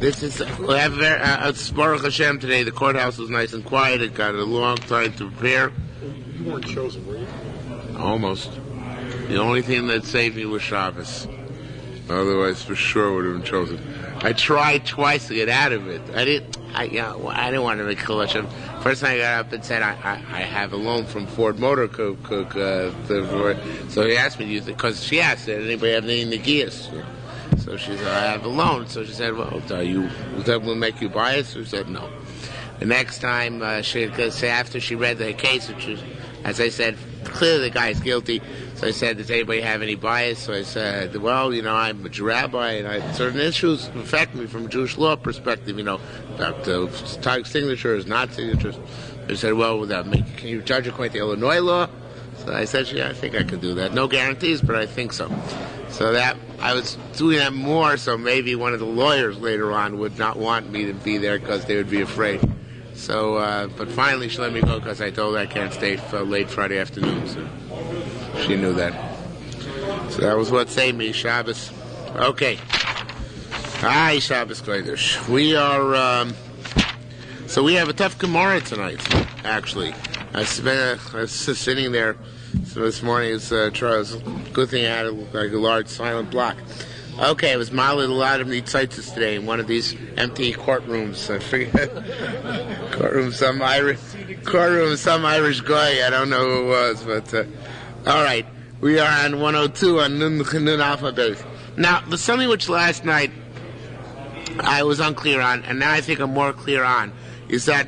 This is it's Baruch Hashem today. The courthouse was nice and quiet. It got a long time to prepare. You weren't chosen, were you? Almost. The only thing that saved me was Shabbos. Otherwise, for sure, would have been chosen. I tried twice to get out of it. I didn't want to make Chil Hashem. First time I got up and said, I have a loan from Ford Motor Cook. So he asked me, because she asked, did anybody have any Negias? So she said, I have a loan. So she said, well, that will make you buy it? So she said, no. The next time, after she read the case, which was, as I said, clearly the guy's guilty. So I said, does anybody have any bias? So I said, well, I'm a rabbi, and certain issues affect me from a Jewish law perspective, about tag signatures, not signatures. They said, well, can you judge according to Illinois law? So I said, yeah, I think I could do that. No guarantees, but I think so. So that I was doing that more, so maybe one of the lawyers later on would not want me to be there because they would be afraid. So, but finally she let me go because I told her I can't stay for late Friday afternoon. So she knew that. So that was what saved me, Shabbos. Okay. Hi, Shabbos Kodesh. We are, so we have a tough Gemara tonight, actually. I was sitting there this morning. It's good thing I had a large silent block. Okay, it was modeled a lot of Nitzitis today in one of these empty courtrooms. I forget. Some Irish guy. I don't know who it was, but all right. We are on 102 on Nun Alpha Base. Now, there's something which last night I was unclear on, and now I think I'm more clear on, is that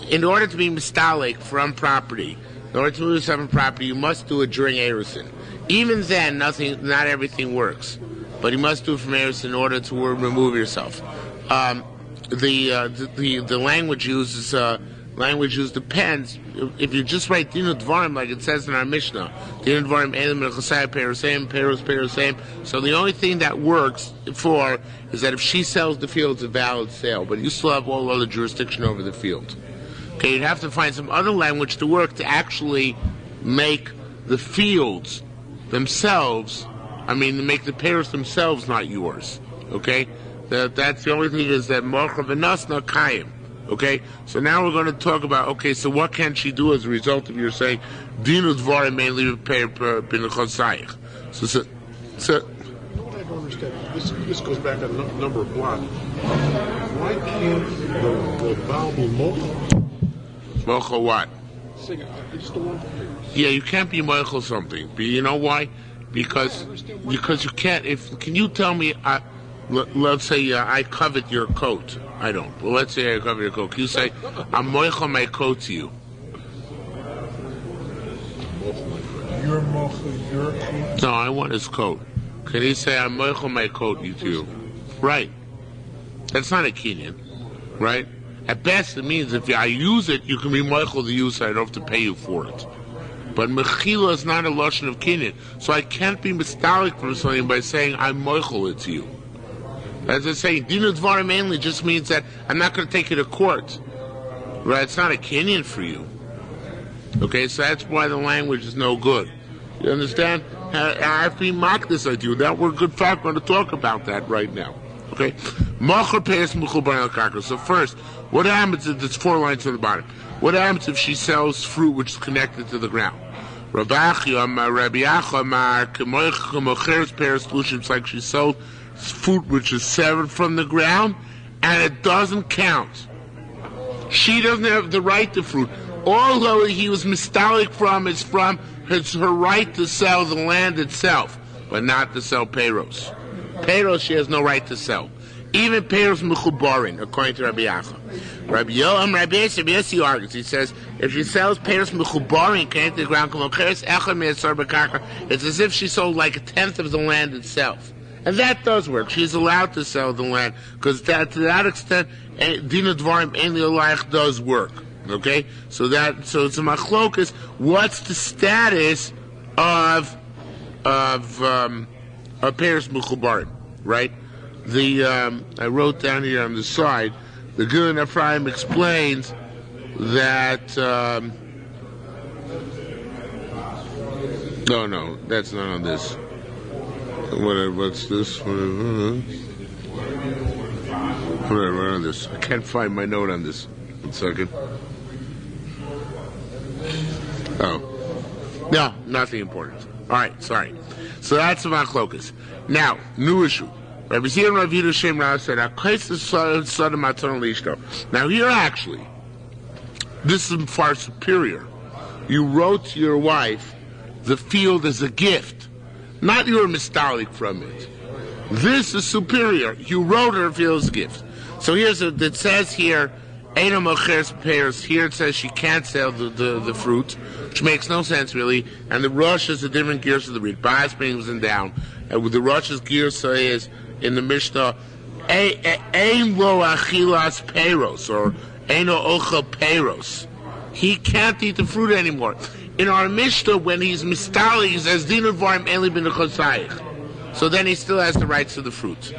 in order to be mistalik from property, in order to move some property, you must do it during Erusin. Even then, not everything works. But you must do it from Erusin in order to remove yourself. The language used depends. If you just write Dinu Dvarim like it says in our Mishnah, Dinu Dvarim Elim Chasai Perusem, Perusem. So the only thing that works for is that if she sells the field, it's a valid sale, but you still have all other jurisdiction over the field. Okay, you'd have to find some other language to work to actually make the fields themselves, make the pairs themselves not yours. Okay? That's the only thing is that Mocha V'Nasna Kayim. Okay? So now we're going to talk about, so what can she do as a result of your saying, Dinu Dvarim mainly bin Chosayich. So you know what I don't understand? This goes back a number of blocks. Why can't the Baal be Mocha? Mocha what? It's the one. Yeah, you can't be Mocha something. But you know why? Because you can't. Can you tell me? Let's say I covet your coat. I don't. Well, let's say I covet your coat. Can you say I'm Mocha my coat to you? You're Mocha your coat. No, I want his coat. Can he say I'm Mocha my coat to you? Right. That's not a kinyan, right? At best, it means if I use it, you can be Mocha the use. I don't have to pay you for it. But mechila is not a lashon of kinyan, so I can't be mistalik from something by saying I'm moichel it to you. As I say, dinu dvarim mainly just means that I'm not going to take you to court, right? It's not a kinyan for you. Okay, so that's why the language is no good. You understand? I have to mock this idea. That we're good fact. We're going to talk about that right now. Okay, so first, what happens if there's 4 lines on the bottom? What happens if she sells fruit which is connected to the ground? Rabbi Achia, it's like she sold fruit which is severed from the ground, and it doesn't count. She doesn't have the right to fruit. All he was mistalik from is her right to sell the land itself, but not to sell peiros. Peiros she has no right to sell. Even peiros mechubarin, according to Rabbi Achia. Rabbi Yossi argues. He says if she sells peiros mechubarin connected to the ground, it's as if she sold like 1/10 of the land itself, and that does work. She's allowed to sell the land because to that extent, Dina Dvarim Ein Li'olayich does work. Okay, so it's a machlokas. What's the status of peiros mechubarin? Right. I wrote down here on the side. The Gilin Ephraim explains that. No, that's not on this. What's this? What did I write on this? I can't find my note on this. 1 second. Oh. No, nothing important. All right, sorry. So that's the machlokas. Now, new issue. Rabbi Zir and Rav Yerushalmi Rav said, now here actually, this is far superior. You wrote to your wife, the field is a gift. Not you were mistalik from it. This is superior. You wrote her field is a gift. So it says here, Eina mocheres pears. Here it says she can't sell the fruit, which makes no sense really. And the Rosh is a different gear of the read. Bias brings them down. And with the Rosh's gear is in the Mishnah, Ein lo achilas peros, or Eino ocha peros. He can't eat the fruit anymore. In our Mishnah, when he's mistali, he says Dinu Dvarim Eli bin Chosayich. So then he still has the rights to the fruit.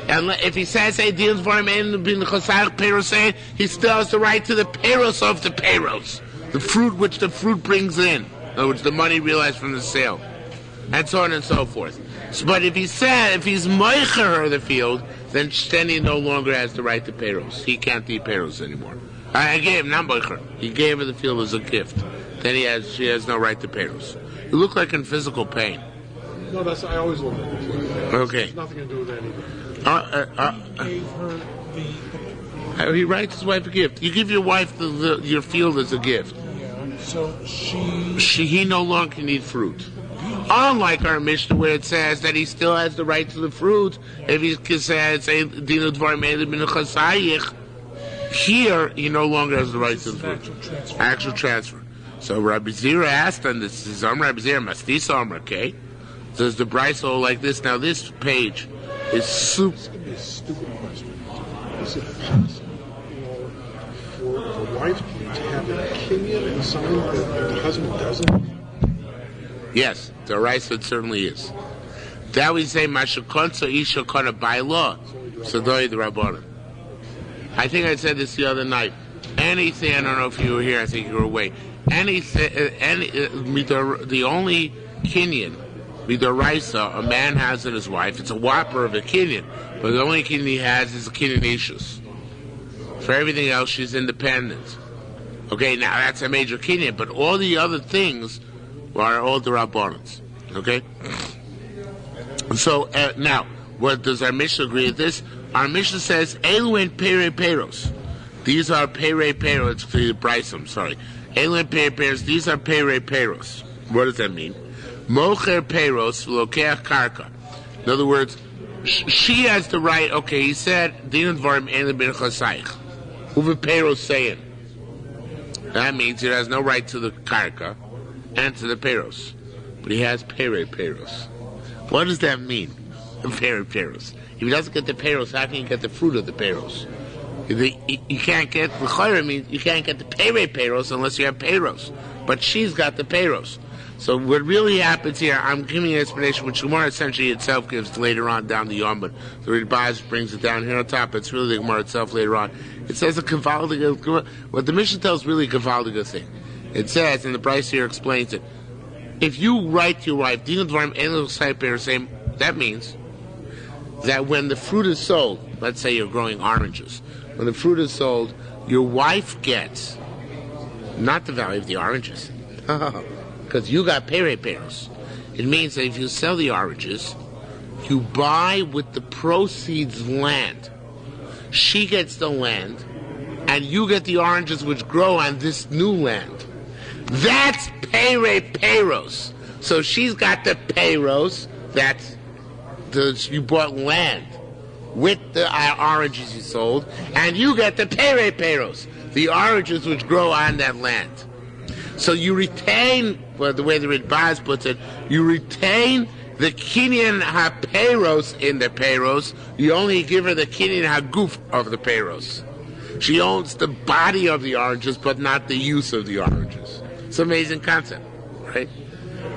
And if he says, hey, Dinu Dvarim Eli bin Chosayich peros, he still has the right to the peros of the peros, the fruit which the fruit brings in, which the money realized from the sale, and so on and so forth. But if he's moicher her the field, then he no longer has the right to peros. He can't eat peros anymore. I gave him, not moicher. He gave her the field as a gift. Then she has no right to peros. You look like in physical pain. No, I always look like this. Okay. It's nothing to do with anything. He gave her he writes his wife a gift. You give your wife your field as a gift. Yeah, so he no longer can eat fruit. Unlike our Mishnah where it says that he still has the right to the fruit, if he says, Dinu Dvarim Eli bin Chosayich, here he no longer has the right to the fruit. Actual transfer. So Rabbi Zira asked on this, Rabbi Zira Mastisa okay? Does the Bryce like this? Now this page is super. This could be a stupid question. Is it possible for a wife to have a kinyan in something that the husband doesn't? Yes, the rice it certainly is. That we say Mashakonsa Isha Kona by law. So the Rabbanim. I think I said this the other night. Anything, I don't know if you were here, I think you were away. Anything, the only kinyan, midoraisa, a man has in his wife, it's a whopper of a kinyan, but the only kinyan he has is a kinyan ishus. For everything else, she's independent. Okay, now that's a major kinyan, but all the other things are all the rabbanans. Okay? So, now, what does our Mishnah agree with this? Our Mishnah says, Elu and Pere Peros. These are Pere Peros, it's for the Bryce, I'm sorry. Elu and Pere Peros, these are Pere Peros. What does that mean? Mocher Peros, Lokeach Karka. In other words, she has the right, okay, he said, Din Dvarim Eli bin Chosayich. Uve Peros saying. That means he has no right to the Karka and to the Peros. But he has Pere Peros. What does that mean? Pere Peros. If he doesn't get the Peros, how can he get the fruit of the Peros? You can't get the Chayra means you can't get the Pere Peros unless you have Peros. But she's got the Peros. So what really happens here, I'm giving you an explanation which Gemara essentially itself gives later on down the Yom, but the Ridbaz brings it down here on top. It's really the Gemara itself later on. It says a Kavaldiga, what the Mishnah tells really a Kavaldiga thing. It says, and the Bryce here explains it, if you write to your wife, that means that when the fruit is sold, let's say you're growing oranges, when the fruit is sold, your wife gets not the value of the oranges, because you got pere peros. It means that if you sell the oranges, you buy with the proceeds land. She gets the land, and you get the oranges which grow on this new land. That's pere peros. So she's got the peros, you bought land with the oranges you sold, and you get the pere peros, the oranges which grow on that land. So you retain, well, the way the Ridbaz puts it, you retain the kinyan ha-peros in the peros. You only give her the kinyan ha-guf of the peros. She owns the body of the oranges, but not the use of the oranges. It's an amazing concept, right?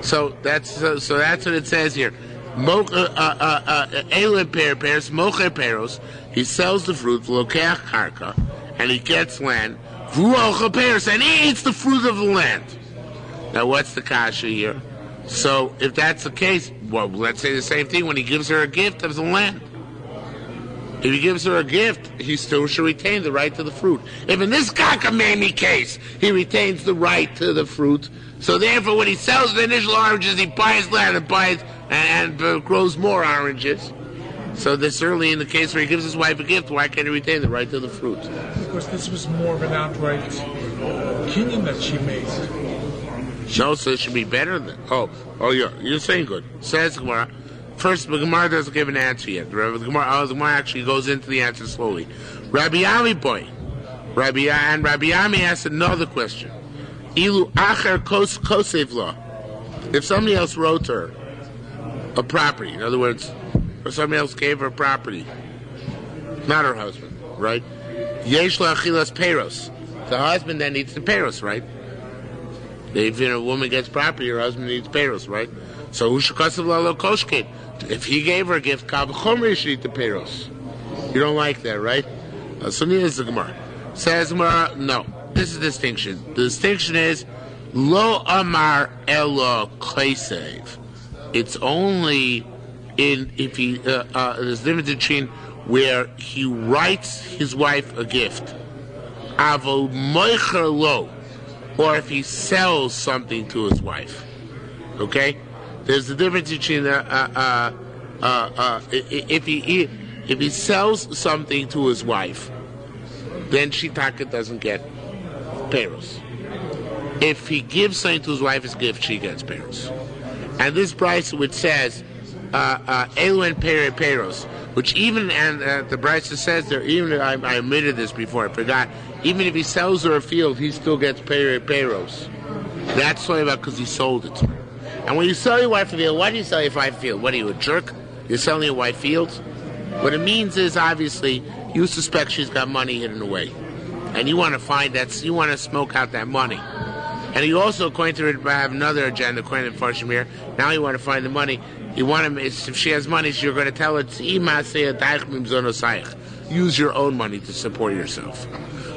So that's what it says here. Elin peros, mocher peros. He sells the fruit, lokeach karka, and he gets land. V'uocha peros, and he eats the fruit of the land. Now, what's the kasha here? So, if that's the case, well, let's say the same thing when he gives her a gift of the land. If he gives her a gift, he still should retain the right to the fruit. If in this cockamamie case, he retains the right to the fruit, so therefore when he sells the initial oranges, he buys land and grows more oranges. So this early in the case where he gives his wife a gift, why can't he retain the right to the fruit? Because this was more of an outright kinyan that she made. No, so it should be better than... Oh, yeah, you're saying good. Says Gemara. First, the Gemara doesn't give an answer yet. The Gemara actually goes into the answer slowly. Rabbi Ami boy. Rabbi Ami asked another question. Ilu acher kosev law. If somebody else wrote her a property, in other words, or somebody else gave her property, not her husband, right? Yesh la achilas peros. The husband then needs the peros, right? If a woman gets property, her husband needs peros, right? So who should kosev law lo koshket? If he gave her a gift, kal v'chomer should eat the peros. You don't like that, right? So neither is the Gemara. Says Gemara, no. This is the distinction. The distinction is lo amar elo kosev. It's only if he there's a difference between where he writes his wife a gift, avo moicher lo, or if he sells something to his wife. Okay, there's a difference between if he sells something to his wife, then shitaka doesn't get peros. If he gives something to his wife as a gift, she gets peros. And this Bryce which says elu and peros, which even and the Bryce says there, even I omitted this before, I forgot. Even if he sells her a field, he still gets peros. That's only about because he sold it to her. And when you sell your wife a field, why do you sell your wife a field? What are you, a jerk? You're selling your wife fields? What it means is, obviously, you suspect she's got money hidden away, and you want to find that. You want to smoke out that money. And you also, according to it, have another agenda, according to Farshimir. Now you want to find the money. You want to, if she has money, you're going to tell her, use your own money to support yourself.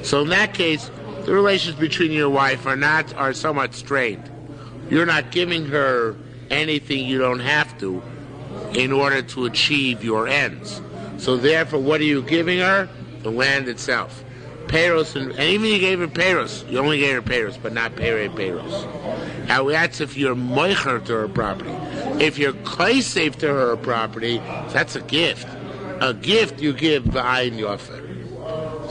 So in that case, the relations between you and your wife are somewhat strained. You're not giving her anything you don't have to in order to achieve your ends. So therefore, what are you giving her? The land itself. Peros, and even you gave her peros, you only gave her peros, but not peros. Now that's if you're moicher to her property. If you're kosev to her property, that's a gift. A gift you give b'ayin yofer.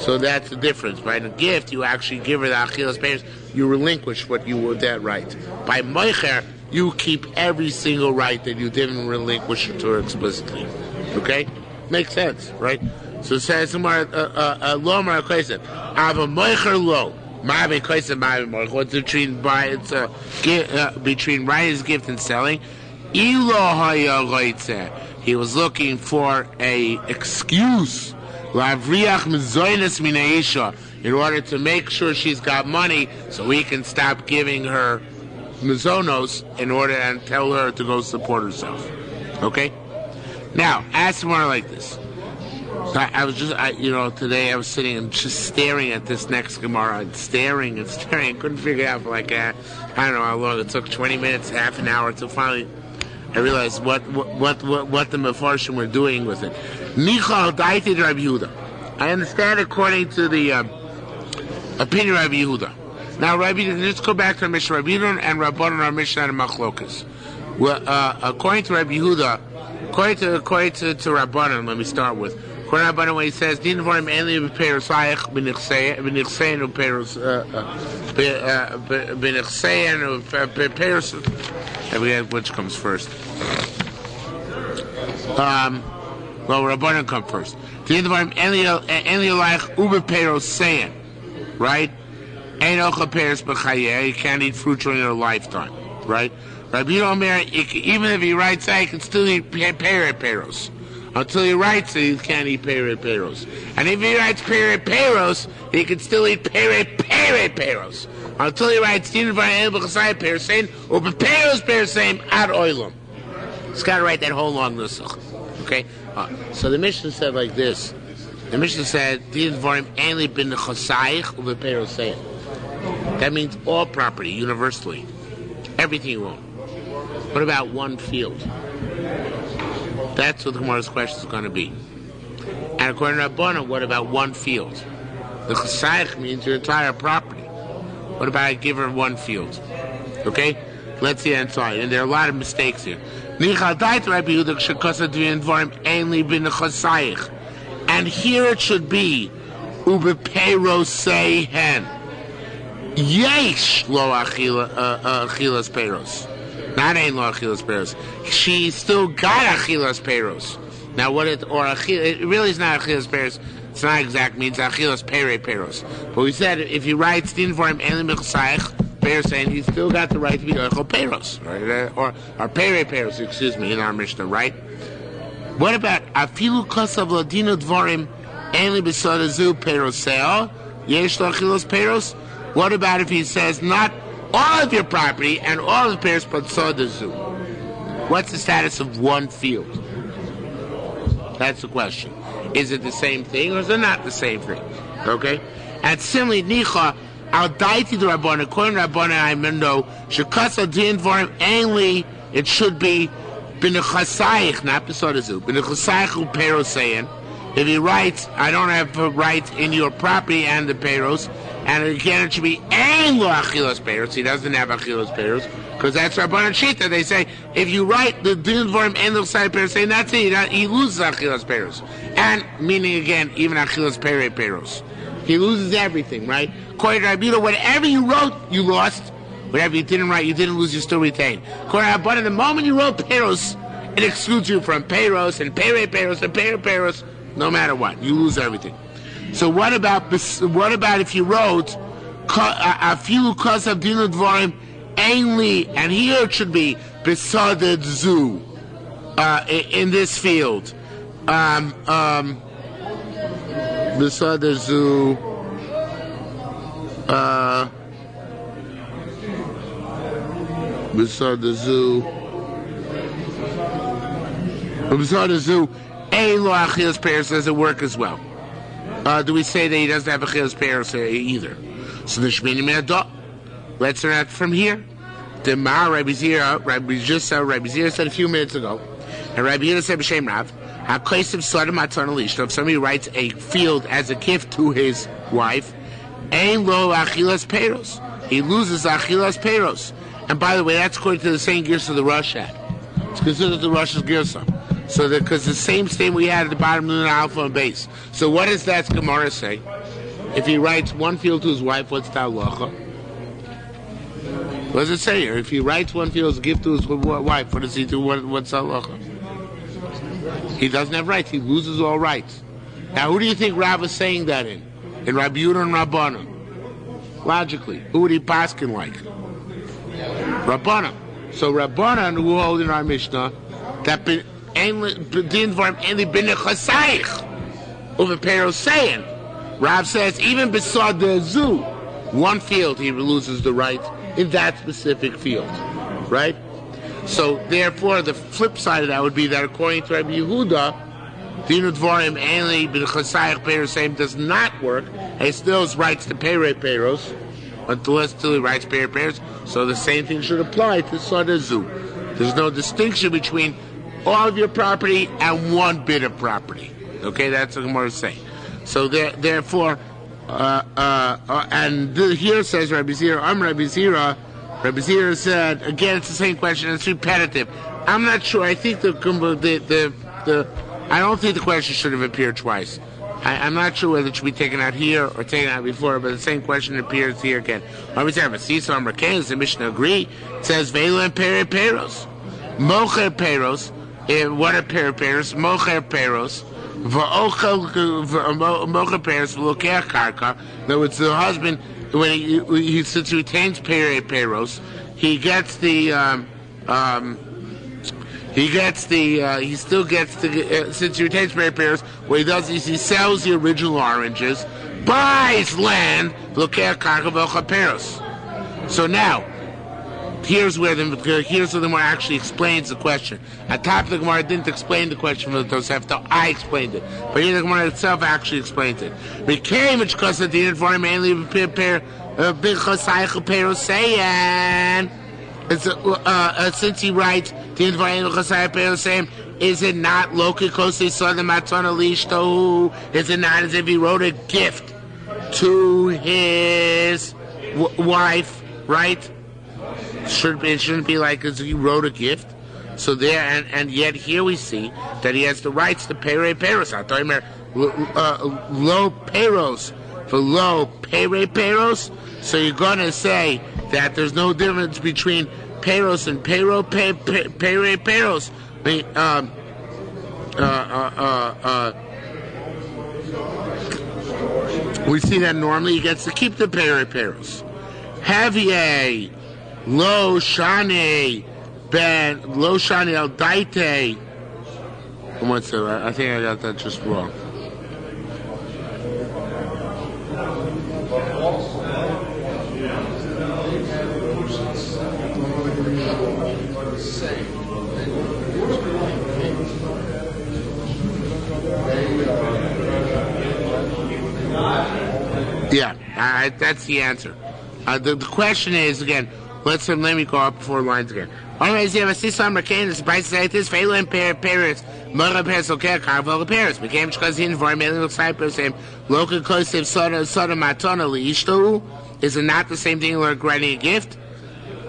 So that's the difference. By the gift, you actually give her the achilas peros. You relinquish what you were that right. By moicher, you keep every single right that you didn't relinquish to her explicitly. Okay, makes sense, right? So it says lo mar kosev ava moicher lo ma'abe kosev ma'abe moicher. What's between writing his gift and selling? Ilo haya roitze. He was looking for a excuse lavriach mezoynes min ha'isha, in order to make sure she's got money, so he can stop giving her mezonos in order and tell her to go support herself. Okay. Now ask more like this. Today I was sitting and just staring at this next Gemara, and staring. I couldn't figure out for like, I don't know how long it took, 20 minutes, half an hour, until finally I realized what the Mefarshim were doing with it. Nichal daitid Rabbi Yehuda. I understand according to the opinion of Rabbi Yehuda. Now, let's go back to our Mishnah. Rabbi Yehuda and Rabbanan are Mishnah and Machlokas. Well, according to Rabbi Yehuda, according to Rabbanan, let me start with. According to Rabbanan, when he says, "Din v'rim enli b'perosaych b'nichsein u'peros b'nichsein u'peros." I forget which comes first. Rabbanan come first. Din v'rim enli alayich u'beperosayin, right? Ein ochel peros b'chayeh. You can't eat fruit during your lifetime, right? Rabbi Omer, even if he writes that, he can still eat peros. Until he writes it, he can't eat peros. And if he writes peros, he can still eat peros. Until he writes din v'ayel b'chasai perosein or peros ad oilam. He's got to write that whole long nusach. Okay? So the Mishnah said like this. The Mishnah said din v'ayim enli b'nechasayich or b'perosein. That means all property, universally. Everything you own. What about one field? That's what the Gemara's question is going to be. And according to Rabbanan, what about one field? The chasayich means your entire property. What about I give her one field? Okay? Let's see inside. And there are a lot of mistakes here. And here it should be Ubepeiros Yesh lo achilas peros. Not ein lo achilas peros. She still got achilas peros. Now what it really is not achilas peros. It's not exact means achilas pere peros. But we said if you write din for him ein mechsaich peros, saying he's still got the right to be ochel peros, right? Or pere peros, excuse me, in our Mishnah, right? What about afilu kosav ladinu dvorim ein li besodazu peroseo yesh lo achilas peros? What about if he says not all of your property and all of the peros but sodazu? What's the status of one field? That's the question. Is it the same thing or is it not the same thing? Okay? And similarly, Nicha, al daiti the Rabbanan, according to Rabbanan, I know, shekasa din for him, only it should be b'nechasayich, not b'sodazu, b'nechasayich u'perosein. If he writes, I don't have a right in your property and the peros, and again it should be ein lo achilas peros. He doesn't have achilas peros because that's Rabbanan Shita. They say if you write the din for him ein lo achilas peros, saying that's it, he loses achilas peros, and meaning again even achilas pere peros, he loses everything, right? According to Rabbi Yehuda, whatever you wrote, you lost. Whatever you didn't write, you didn't lose. You still retain. According to Rabbanan, the moment you wrote peros, it excludes you from peros and pere peros and pere peros. No matter what, you lose everything. So what about if you wrote a few kosav dinu dvarim ainly, and here it should be besaded zu in this field. Besaded zu besaded zu ein lo achilas peros doesn't work as well. Do we say that he doesn't have achilas peros either? So the shmini me'adah. Let's learn that from here. The Ma Rabbi Zira said a few minutes ago, and Rabbi Yehuda said b'shem Rav, ha'kosev sodom atzon alishto. If somebody writes a field as a gift to his wife, ein lo achilas peros. He loses achilas peros. And by the way, that's according to the same girsa of the Rosh had. It's considered the Rosh's girsa. So because the same statement we had at the bottom of the alpha and base. So what does that Gemara say? If he writes one field to his wife, what's the halacha? What does it say here? If he writes one field as a gift to his wife, what does he do? What's the halacha? He doesn't have rights. He loses all rights. Now, who do you think Rav is saying that in? In Rabbi Yehuda and Rabbanan? Logically, who would he paskin like? Rabbanan. So Rabbanan, who hold in our Mishnah, that din for him only been a chasayich over peros saying. Rav says even beside the zoo, one field he loses the right in that specific field, right? So therefore, the flip side of that would be that according to Rabbi Yehuda, din dvarim only been a chasayich peros saying does not work. He still has rights to pere peros until he writes pere peros. So the same thing should apply to Sada Zoo. There's no distinction between all of your property and one bit of property. Okay, that's what Gemara is saying. So therefore, and here says Rabbi Zira, Rabbi Zira. Rabbi Zira said again, it's the same question. It's repetitive. I'm not sure. I think I don't think the question should have appeared twice. I'm not sure whether it should be taken out here or taken out before, but the same question appears here again. Rabbi Zira, Sisa Amraken, the Mishnah agree. It says Vela and Pere Peros, Mocher Peros. What are pere peros? Mocher peros, mocher peros, v'lokeach karka. In other words, the husband, when he since he retains pere peros, he still gets since he retains pere peros. What he does is he sells the original oranges, buys land, v'lokeach karka v'ocha peros. So now, here's where the Gemara actually explains the question. At top of the Gemara, didn't explain the question for the Tosefta. I explained it, but here the Gemara itself actually explains it. Became which because the din for him mainly big chasayich perosein. Since he writes din for him chasayich perosein is it not Loki Kosi Sada Matana Lishto? Is it not as if he wrote a gift to his wife, right? It shouldn't be like as he wrote a gift. So there, and yet here we see that he has the rights to pere peros. I'm talking about lo peros for lo pere peros. So you're going to say that there's no difference between peros and pere peros. We see that normally he gets to keep the pere peros. Havie lo shani ben lo shani al daite. One second, I think I got that just wrong. Yeah, that's the answer. The question is, again, let me go up 4 lines again. Anyways, you have a season McCain, it's by say this fail and parents, mother parents, okay, carvel parents. Became because he informed me, little cypress, him, local close of soda matona liishtu. Is it not the same thing like writing a gift?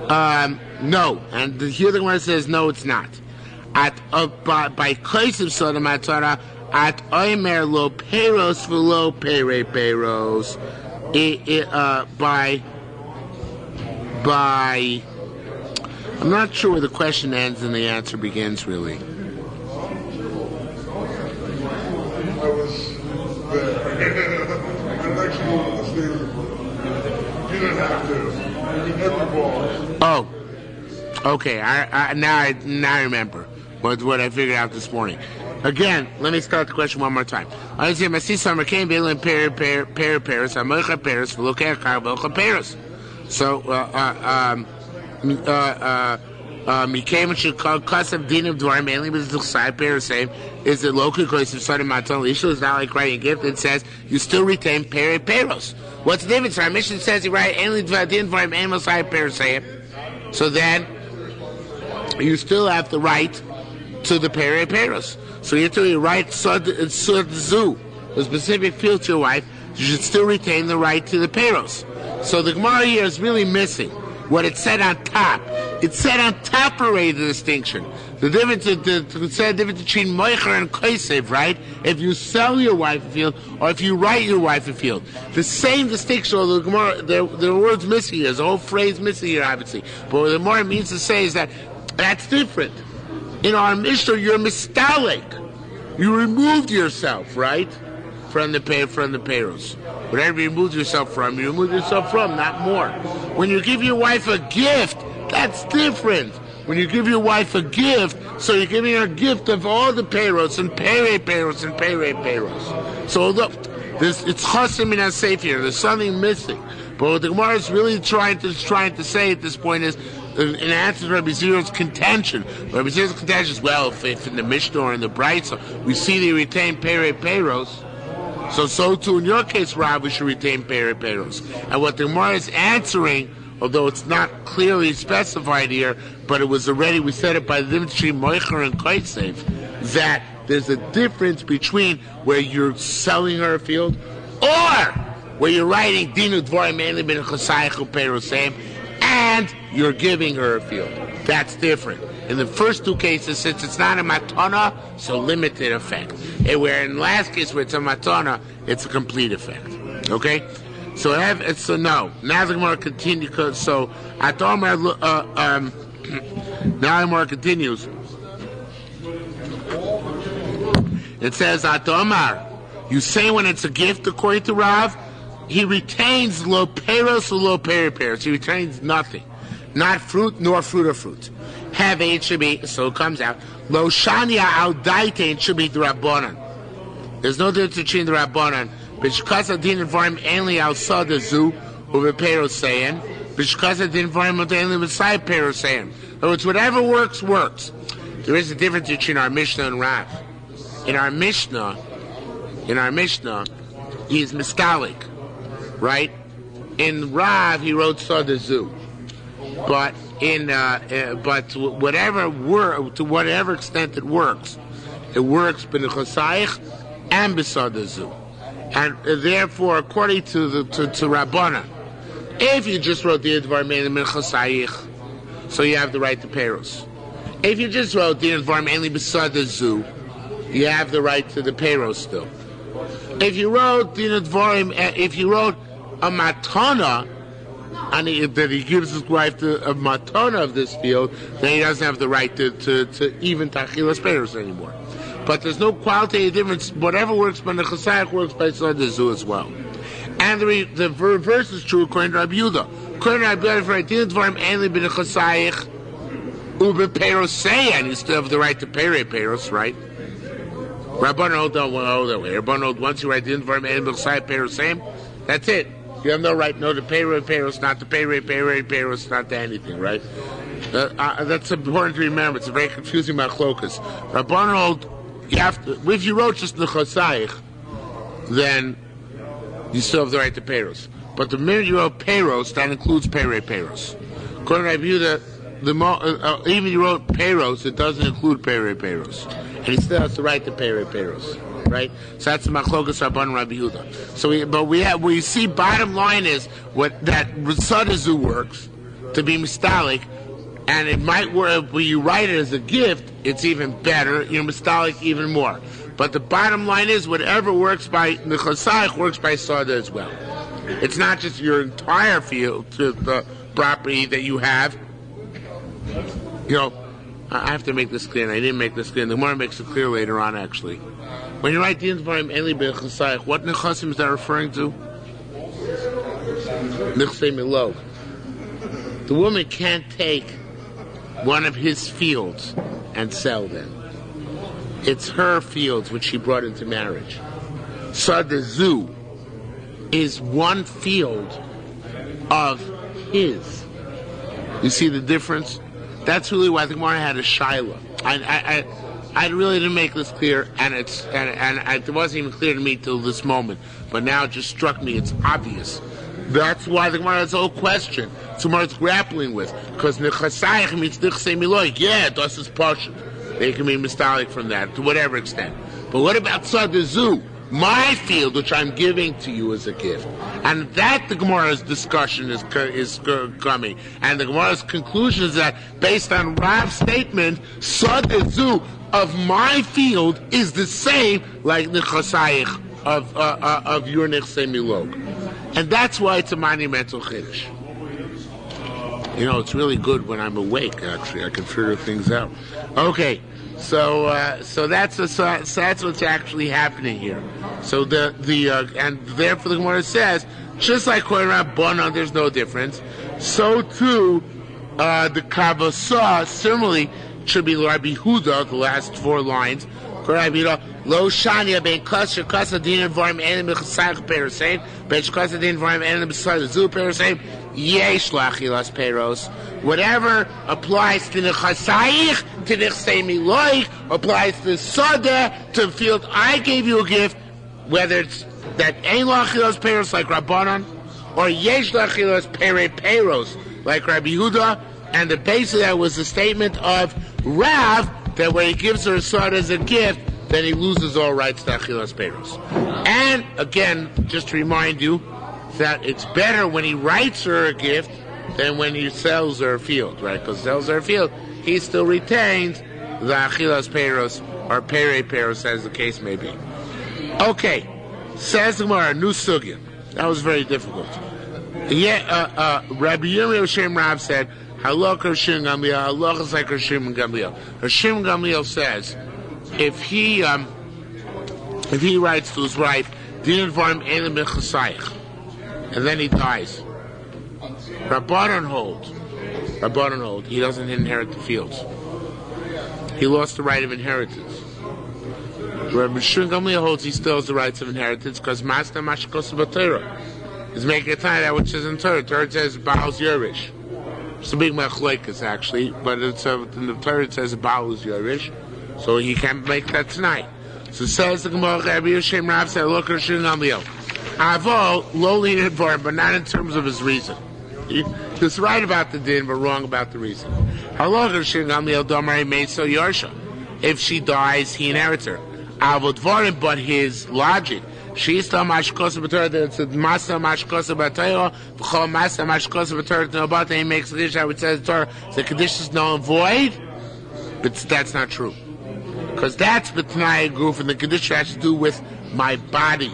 No. And here the one says, no, it's not. By close of soda matona, at oimer lo peros velo pere peros. By I'm not sure where the question ends and the answer begins, really. I was there. I'm actually listening. You didn't have to. You never ball. Oh, okay. Now I remember what I figured out this morning. Again, let me start the question one more time. I see my sister came in Paris. I'm Paris for look at Paris. So Mikhaim should call Kasav Din of Dwar mainly with the side pair same is it local because of Sada Matan Lisha is not like writing a gift. It says you still retain pere peros. What's the difference? Our mission says you write only Din for him animal side pair same. So then you still have the right to the pere peros. So you have to write Sud Zu, a specific field to your wife, you should still retain the right to the peros. So the Gemara here is really missing what it said on top. It said on top already the distinction. The difference between Moicher and Kosev, right? If you sell your wife a field, or if you write your wife a field. The same distinction, although the Gemara, there are words missing here. There's a whole phrase missing here, obviously. But what the Gemara means to say is that that's different. In our Mishnah, you're mistalik. You removed yourself, right? From the peros. Whatever you removed yourself from, you removed yourself from, not more. When you give your wife a gift, that's different. When you give your wife a gift, so you're giving her a gift of all the peros and pere peros and pere peros. So look, it's chasim in our safe here. There's something missing. But what the Gemara is really trying to say at this point is, in answer to Rabbi Zero's contention. Rabbi Zero's contention is, well, if in the Mishnah or in the Brayso we see they retain pere peros, so too in your case, Rav, we should retain pere peros. And what the Gemara is answering, although it's not clearly specified here, but it was already, we said it by the difference between Moicher and Kosev, that there's a difference between where you're selling her a field or where you're writing Dinu Dvorim mainly bin Chosaychu Perosem and you're giving her a field. That's different. In the first 2 cases, since it's not a matana, so limited effect. And where in the last case, where it's a matana, it's a complete effect. Okay? So no. Now the Gemara continues. So now the Gemara continues. It says, Atomar, you say when it's a gift, according to Rav, he retains lo peros or lo pere peros. He retains nothing. Not fruit, nor fruit of fruit. Have it should be, so it comes out, lo shania al daite should be the Rabbanan. There's no difference between the Rabbanan. Bishkasa din varim ainly al sada zu, uve peros saying. Bishkasa din varim ainly beside peros saying. In other words, whatever works, works. There is a difference between our Mishnah and Rav. In our Mishnah, he is mistalik, right? In Rav, he wrote Sadazu. But but to whatever extent it works b'nechosayich and b'sadazu, and therefore, according to Rabbanan, if you just wrote the Dvar Mainly b'nechosayich, so you have the right to Peros. If you just wrote the Dvar Mainly b'sadazu, you have the right to the Peros still. If you wrote a matana, and that he gives his wife a matana of this field, then he doesn't have the right to even tachilas Peros anymore. But there's no qualitative difference. Whatever works by the chasayach works by Sadazu as well. And the reverse is true according to Rabbi Yehuda. According to Rabbi Yehuda, for Adin Dvarim Ainli b'nei chasayach ube Peros say, and you still have the right to Peros, right? Rabbanan hold that way. Rabbanan hold once you write Adin Dvarim Ainli b'nei chasayach Peros same, that's it. You have no right, no to Peros, not to Peros, not to anything, right? That's important to remember. It's a very confusing machlokas. Rabbanan hold, you have to, if you wrote just the chasayich, then you still have the right to Peros. But the minute you wrote Peros, that includes Peros. According to Rabbi Yehuda, even you wrote Peros, it doesn't include Peros. And he still has the right to Peros. Right? So that's the machlokas Rabban Rabbi Yehuda. So we see bottom line is that Sadazu works to be mistalik, and it might work when you write it as a gift, it's even better, you're mistalik even more. But the bottom line is whatever works by the chasayich works by Sada as well. It's not just your entire field to the property that you have. I have to make this clear, and I didn't make this clear, and the Gemara makes it clear later on actually. When you write the Dvarim Ainli b'nei chasayich, what nechasim is that referring to? Nechsei milog. The woman can't take one of his fields and sell them. It's her fields which she brought into marriage. Sadazu is one field of his. You see the difference? That's really why the Gemara had a shaila. I really didn't make this clear, and it wasn't even clear to me till this moment. But now it just struck me; it's obvious. That's why the Gemara has a whole question. So Gemara's grappling with, because nechasayich means nechsei miloik. Yeah, das is partial. They can be mistalik from that to whatever extent. But what about sadazu, my field, which I'm giving to you as a gift? And that the Gemara's discussion is coming. And the Gemara's conclusion is that based on Rav's statement, sadazu of my field is the same like the chasayich of your nechsei milog. And that's why it's a monumental chiddush. It's really good when I'm awake, actually. I can figure things out. Okay, so that's what's actually happening here. So and therefore the Gemara says, just like Kohen Rabbanan, there's no difference. So too, the Kavasah similarly should be Rabbi Yehuda, the last four lines. Rabbi Yehuda, Lo Shania ben Kasher Kasa Din Varim Enim B'Chasayich Peroseim Ben Shkasa Din Varim Enim B'Sadazu Peroseim Yesh Lachilas Peros. Whatever applies to the Chasayich, to the Nechsei Miloich, applies to Sada, to the field I gave you a gift, whether it's that Ein Lachilas Peros like Rabbanan, or Yesh Lachilas Peros like Rabbi Yehuda, and the base of that was the statement of Rav that when he gives her a Sada as a gift, then he loses all rights to Achilas Peros. And again, just to remind you that it's better when he writes her a gift than when he sells her a field, right? Because sells her a field, he still retains the Achilas Peros or Peros, as the case may be. Okay, says the Gemara, new sugya. That was very difficult. Rabbi Yirmiyah Shem Rav said, Halach Rishim Gamliel, Halach is like Rishim Gamliel. Rishim Gamliel says, if he writes to his wife, Din Varim Enim B'Chasayich, and then he dies, Rabbanan hold, he doesn't inherit the fields. He lost the right of inheritance. Rabbi Shimon Gamliel holds he still has the rights of inheritance because Master Mashkos B'Torah is making a time that which is in Torah. Torah says Baal's Yerish. It's a big machlokes actually, but it's in the Torah it says Baal's Yerish. So he can't make that tonight. So says the Gemara, Rabbi Yoshem Rav said, look, Rishon Gamliel. Avol, lowly in Dvarim, but not in terms of his reason. He's right about the din, but wrong about the reason. If she dies, he inherits her. But his logic, she's the mashkosa b'torah. That's a masa mashkosa b'torah. V'chol masa mashkosa b'torah. No, but he makes the condition. I would say the Torah, the condition is null and void. But that's not true, because that's b'tnai goof, and the condition has to do with my body,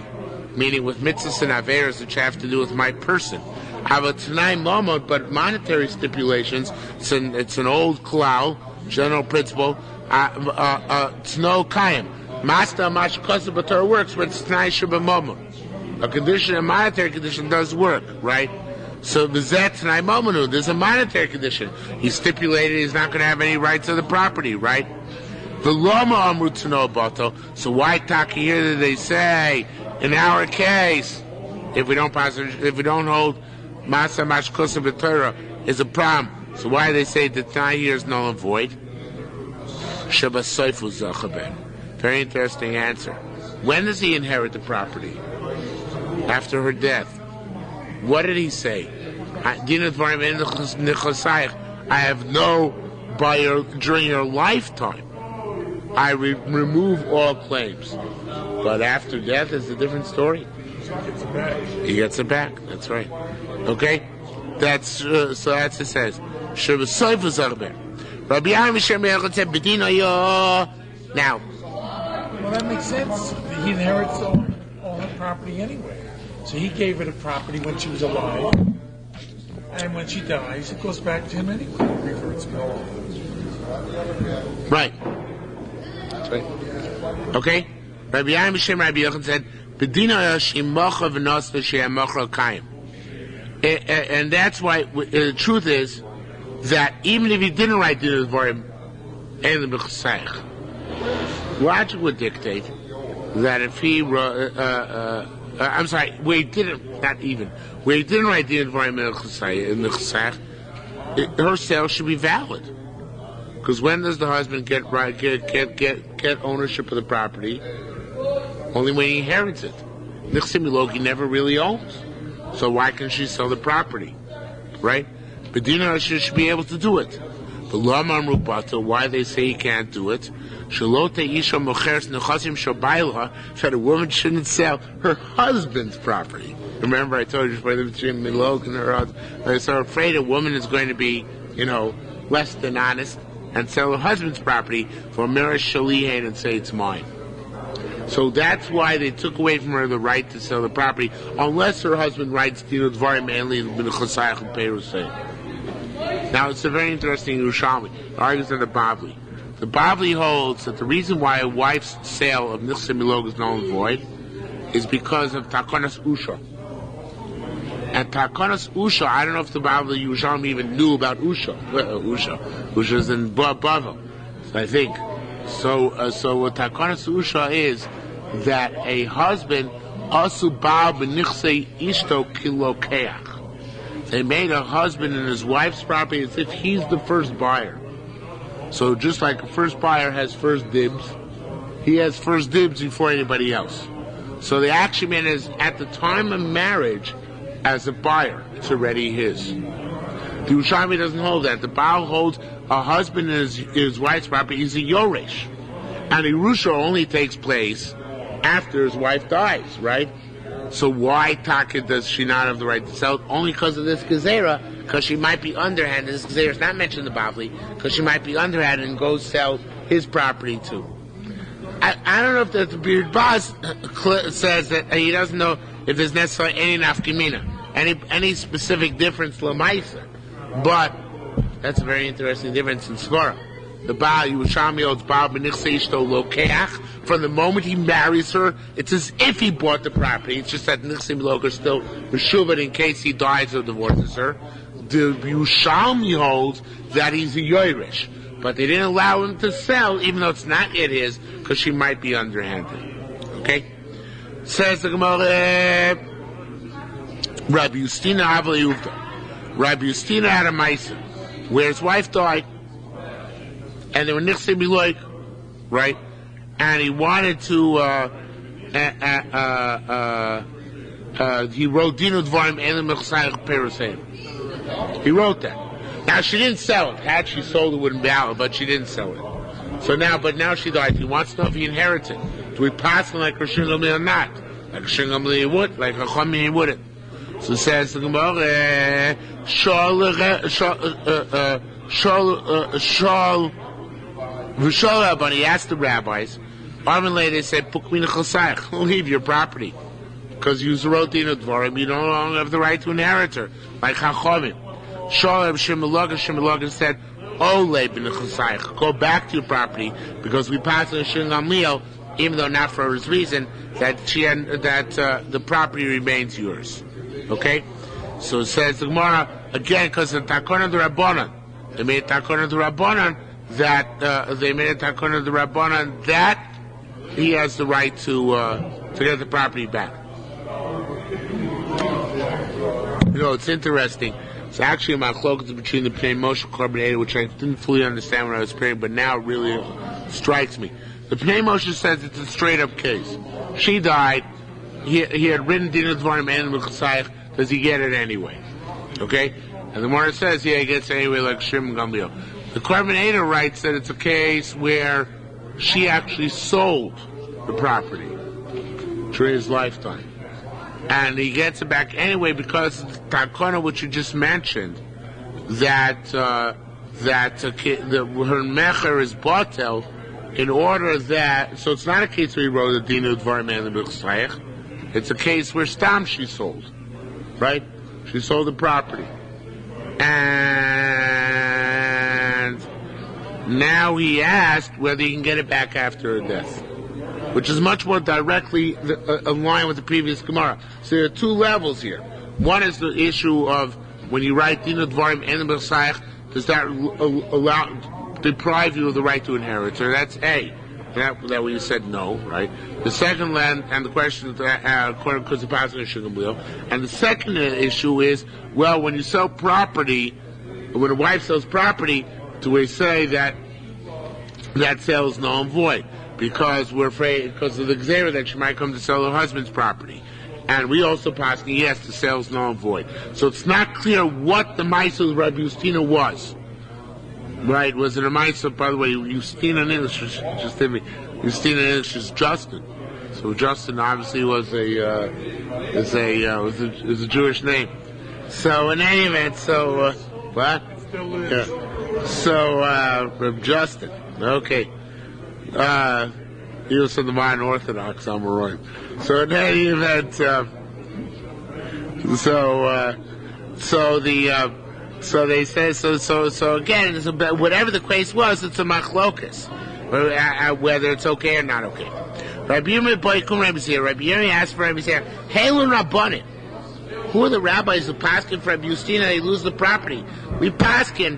meaning with mitzvahs and averos, which have to do with my person. But monetary stipulations, it's an old klal, general principle. It's no kaim. Master mashkosa b'torah works, but it's tnai shebamomon. A condition, a monetary condition, does work, right? So v'zet tnai momonu. There's a monetary condition. He stipulated he's not going to have any rights to the property, right? The loma amru tno bato. So why taki here did they say in our case, if we don't hold masa mashkosa b'torah is a problem? So why do they say the tnai here is null and void? Sheba soifu zachaben. Very interesting answer. When does he inherit the property? After her death. What did he say? I have no buyer during your lifetime. I remove all claims. But after death is a different story. He gets it back. That's right. Okay? That's so that's it says. Now, well, that makes sense. He inherits all her property anyway. So he gave her the property when she was alive, and when she dies, it goes back to him anyway. It reverts back. Right. That's right. Okay? Rabbi Yam B'Shem Rabbi Yochanan said, "B'dina shimacha v'nosva she'amacha kayim." And that's why the truth is that even if he didn't write the Dvarim, and the B'Chasayich, logic would dictate that if he where he didn't write the Dvarim in the Chasayich, her sale should be valid. Because when does the husband get ownership of the property? Only when he inherits it. Nichsim Milogi never really owns. So why can she sell the property? Right? But Dina should be able to do it. But Lama Rubata, why they say he can't do it? Shalote Isha Mochers Nechasim Shabaila, said a woman shouldn't sell her husband's property. Remember I told you before between Milog and her husband. They're so afraid a woman is going to be, less than honest and sell her husband's property for Mirish Shalihain and say it's mine. So that's why they took away from her the right to sell the property, unless her husband writes Dino Dvarim mainly in B'Chasayich and Perusay. Now it's a very interesting Yerushalmi. It argues on the Bavli. The Bavli holds that the reason why a wife's sale of Nichse Milog is null and void is because of Takonas Usha. And Takonas Usha, I don't know if the Bavli Yerushalmi even knew about Usha. Usha is in Bavel, I think. So what Takonas Usha is that a husband asu ba b'nichse ishto kilokeach. They made a husband and his wife's property as if he's the first buyer. So just like a first buyer has first dibs, he has first dibs before anybody else. So the action man is at the time of marriage as a buyer. It's already his. The Yerushalmi doesn't hold that. The Baal holds a husband and his wife's property is a Yoresh. And Yerusha only takes place after his wife dies, right? So why Taka does she not have the right to sell it? Only because of this Gezerah, because she might be underhanded. This Gezerah is not mentioned in the Bavli, because she might be underhanded and go sell his property too. I don't know if the Beard Boss says that he doesn't know if there's necessarily any nafkamina, any specific difference lamaisa, but that's a very interesting difference in Svara. The Baal Yerushalmi holds Baal b'nichse ishto lokeach. From the moment he marries her, it's as if he bought the property. It's just that nichse milog is still meshuvat in case he dies or divorces her. The Yerushalmi holds that he's a yoresh, but they didn't allow him to sell, even though it's not yet his, because she might be underhanded. Okay? Says the Gemara, Rabbi Yustina Avli Uvda. Rabbi Yustina had a Maisa where his wife died, and they were nichse miloik, right? And he wanted to, he wrote Dino Dvarim and the Mechsayach Perusayim. He wrote that. Now she didn't sell it. Had she sold it, it wouldn't be out, but she didn't sell it. So now she died. He wants to know if he inherited it. Do we pass him like Rishon Gamliel or not? Like Rishon Gamliel would, like Chacham he wouldn't. So says the Gemara, but he asked the rabbis, Armin they said, leave your property. Because you wrote the Dvarim, you no longer have the right to inherit her. Like Chachamim. Shalom Shemelaga said, go back to your property, because we passed on Shin Gamliel, even though not for his reason, that the property remains yours. Okay? So it says the Gemara, again, because the Takona the Rabbanan, they made a Takona the Rabbanan, that he has the right to get the property back. It's interesting. It's actually a machlokes between the Pnei Moshe and Korban Eidah, which I didn't fully understand when I was praying, but now it really strikes me. The Pnei Moshe says it's a straight-up case. She died. He had written Din Dvarim and Mechasayich. Does he get it anyway? Okay? And the Gemara says, he gets it anyway like Shim Gamliel. The Korban Eidah writes that it's a case where she actually sold the property during his lifetime. And he gets it back anyway because the Takona, which you just mentioned, that her mecher is batel, in order that, so it's not a case where he wrote a dinu dvarim and the b'chsayich. It's a case where stam she sold, right? She sold the property, and now he asked whether he can get it back after her death, which is much more directly in line with the previous Gemara. So there are two levels here. One is the issue of when you write Dinu Dvarim and the B'chsayich, does that deprive you of the right to inherit? So that's A. That way you said no, right? The second land, and the question according to the passage of Shigam. And the second issue is, well, when you sell property, when a wife sells property, do we say that sale is null and void? Because we're afraid, because of the gzera that she might come to sell her husband's property. And we also pass, yes, the sale is null and void. So it's not clear what the Maisa of Rabbi Justina was. Right? Was it a Maisa, by the way, Justina in English, just did me. Justina in English is Justin. So Justin obviously was a Jewish name. So in any event, what? Still is. Yeah. So, Justin. Okay. He was from the modern Orthodox, I'm right. So in any event, so they say, so again, it's whatever the case was, it's a machlokas, whether it's okay or not okay. Rabbi Yirmi asked for Rabbi Zera, Halun Rabbanim. Who are the rabbis who paskin for Rabbi Justina, they lose the property? We paskin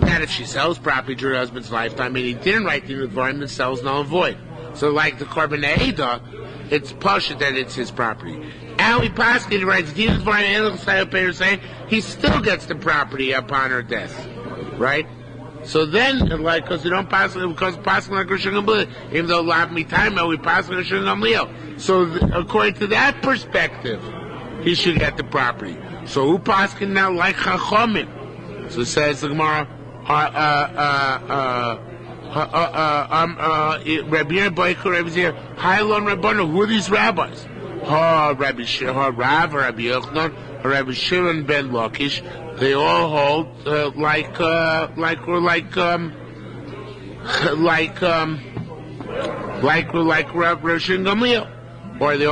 that if she sells property during her husband's lifetime, and he didn't write the Dvarim, then sells null and void. So like the Korban Eidah, it's pashut that it's his property. And we pass it, he writes Dinu Dvarim and the saying he still gets the property upon her death. Right? So then, like, because we don't pass it, because passing like Rishon Gamliel, even though Lav Mitayma, we pass like Rishon Gamliel. So according to that perspective, he should get the property. So who paskin now like Chachamim? So it says the Gemara, Rabbi Boiker, Rabbi Zera, Hailon Rabbanu. Who are these rabbis? Rabbi Rav, Rabbi Yochanan, Rabbi Shimon ben Lakish. They all hold like Rav Rishon Gamliel, or they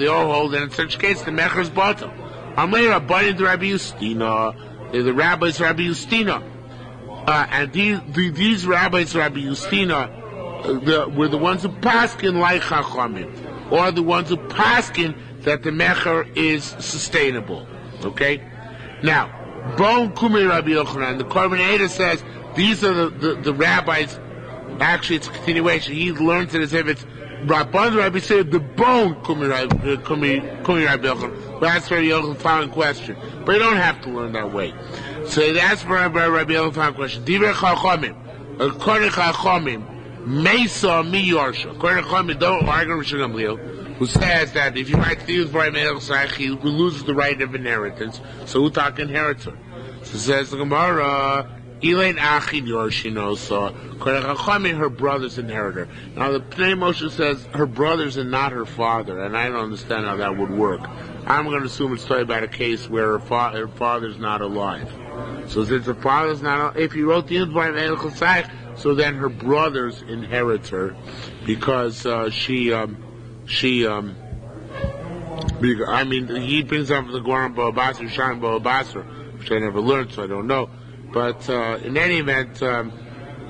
all hold. And in such case, the mecher is bottom. Amay Rabbanim to Rabbi Justina. The rabbis Rabbi Justina. And these rabbis Rabbi Justina were the ones who paskin like Chachamim, or the ones who paskin that the mecher is sustainable. Okay? Now, Bon Kumi Rabbi Yochanan, the Korban Eidah says these are the rabbis. Actually, it's a continuation. He learns it as if it's Rabban Rabbi said the Bon Kumi Rabbi Yochanan. But that's Rabbi Yochanan's following question. But you don't have to learn that way. So that's for Rabbi Yochanan's following question. Divrei Chachamim, according to Chachamim, Mesa mi Yorsha. According to Chachamim, don't argue with Rishon Gamliel. who says that if you write the Yudvar Melech, he loses the right of inheritance, so Utak inherits her. So says the Gemara, Elaine Achin Yorshinosa, her brothers inherit her. Now the Pnei Moshe says her brothers and not her father, and I don't understand how that would work. I'm going to assume it's talking about a case where her father's not alive. So since her father's not alive, if he wrote the Yudvar Melech, so then her brothers inherit her because he brings up the Goram Ba'abasar, Shan Ba'abasar, which I never learned, so I don't know. But in any event, so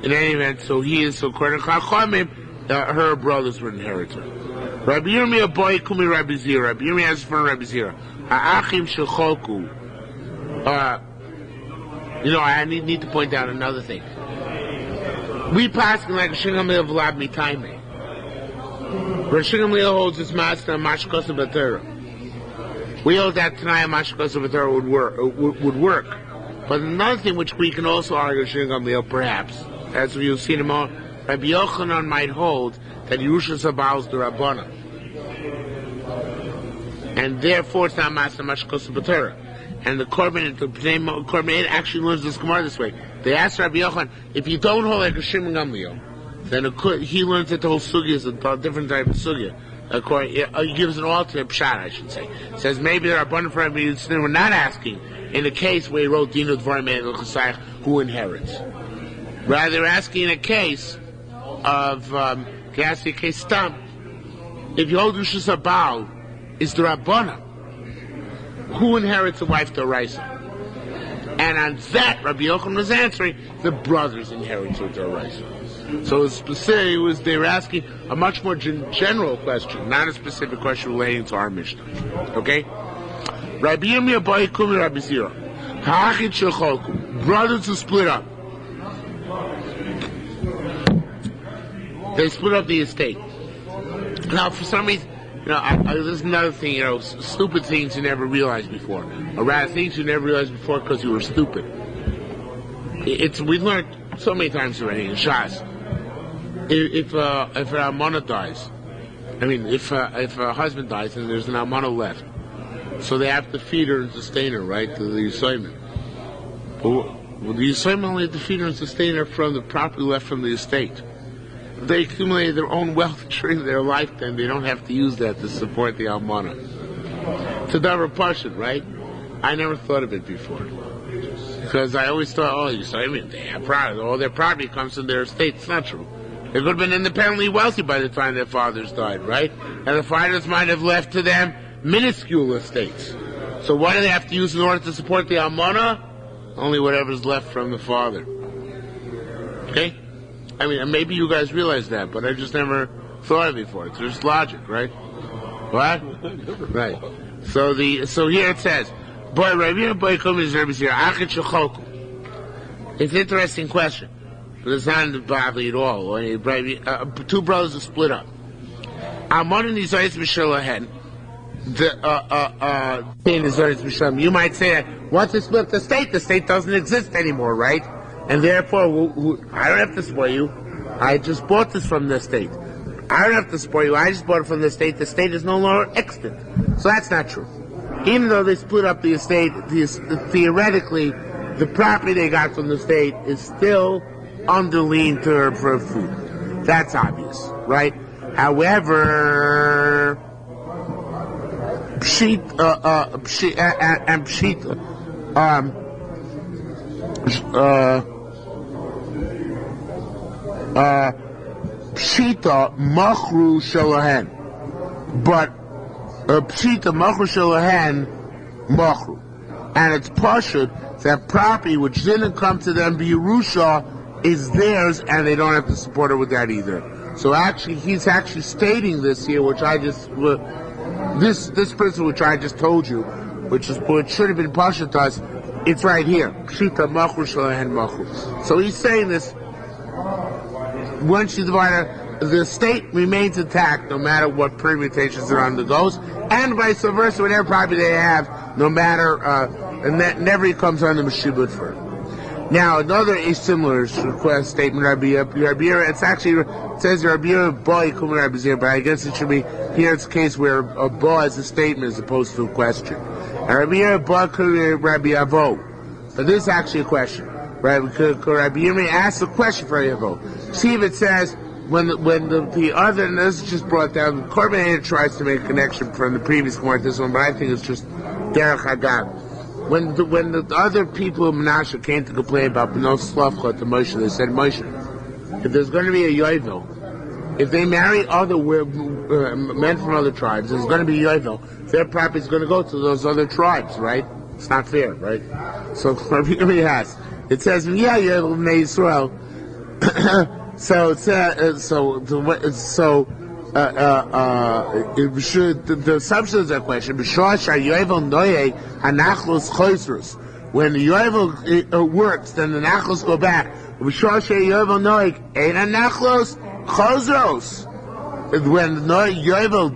according to Chachamim, her brothers would inherit her. Rabbi Yirmiyah boy kumi Rabbi Zira. Rabbi Yirmiyah has from Rabbi Zira. Ha'achim shechoku. I need to point out another thing. We pass like Rosh Hashanah Vlad Mitaime. Rosh Hashanah holds his master Mashkos B'Torah. We hold that tonight Mashkos B'Torah would work. But another thing which we can also argue Rosh Hashanah perhaps, as you'll see tomorrow, Rabbi Yochanan might hold that Yerushalmi Kesuvos the Rabbana, and therefore it's not master Mashkos B'Torah. And the Korban actually learns this Gemara this way. They asked Rabbi Yochanan, if you don't hold like a Shimon Gamliel, then he learns that the whole sugya is a different type of sugya. He gives an alternate pshat, I should say. It says maybe there are abundant for Rabbi Yisrael. We're not asking in the case where he wrote Dinu Dvarim Melech Chasayach, who inherits. Rather, they're asking in a case of case stam. If you hold Rishus Habal, is the Rabbana, who inherits the wife to Raisa? And on that, Rabbi Yochanan was answering, the brothers inherit to Raisa. So specifically, they were asking a much more general question, not a specific question relating to our Mishnah. Okay? Rabbi Yirmiyah boy kumi Rabbi Zira. Ha'achid shechoku. Brothers who split up. They split up the estate. Now, for some reason, there's another thing, stupid things you never realized before. Or rather, things you never realized before because you were stupid. We learned so many times already in Shas. If an almana dies, if a husband dies and there's an almana left, so they have to feed her and sustain her, right, to the Yisraelim. Well, the Yisraelim only have to feed her and sustain her from the property left from the estate. They accumulated their own wealth during their lifetime. They don't have to use that to support the almana. It's a davar pashut, right? I never thought of it before. Because I always thought, they have property. All their property comes from their estate. It's not true. They could have been independently wealthy by the time their fathers died, right? And the fathers might have left to them minuscule estates. So what do they have to use in order to support the almana? Only whatever's left from the father. Okay? Maybe you guys realize that, but I just never thought of it before. It's just logic, right? What? Right. So here it says, it's an interesting question, but it's not badly at all. Two brothers are split up. You might say, once they split the state doesn't exist anymore, right? And therefore, I don't have to support you. I just bought this from the estate. I don't have to support you. I just bought it from the estate. The estate is no longer extant. So that's not true. Even though they split up the estate, theoretically, the property they got from the estate is still under lien to her for food. That's obvious, right? However, Pshita machru shalahen, but pshita machru shalahen machru, and it's pashut that property which didn't come to them b'Yerusha is theirs, and they don't have to support her with that either. So actually, he's actually stating this here, which I just this principle which I just told you, which should have been pashut to us. It's right here. Pshita machru shalahen machru. So he's saying this. Once you divide her, the estate remains intact no matter what permutations it undergoes, and vice versa, whatever property they have, no matter, and that never comes under Meshibud for it. Now, another similar request statement, it says Rabbi boy kum Rabbi Zir, but I guess it should be here. It's a case where a ba is a statement as opposed to a question. And Rabbi boy kum Rabbi Avo, but this is actually a question, right? Because Rabbi Yirmi asked a question for Rabbi Avo. See if it says when the other, and this is just brought down. Korban tries to make a connection from the previous one to this one, but I think it's just derech hagam. When the other people of Menashe came to complain about B'no Slavcha to Moshe, they said, Moshe, if there's going to be a yovel, if they marry other men from other tribes, there's going to be a yovel. Their property is going to go to those other tribes, right? It's not fair, right? So it says, yeah, yovel b'nei Yisrael. So it says, the assumption of that question, when the yovel works, then the nachlos go back. When the yovel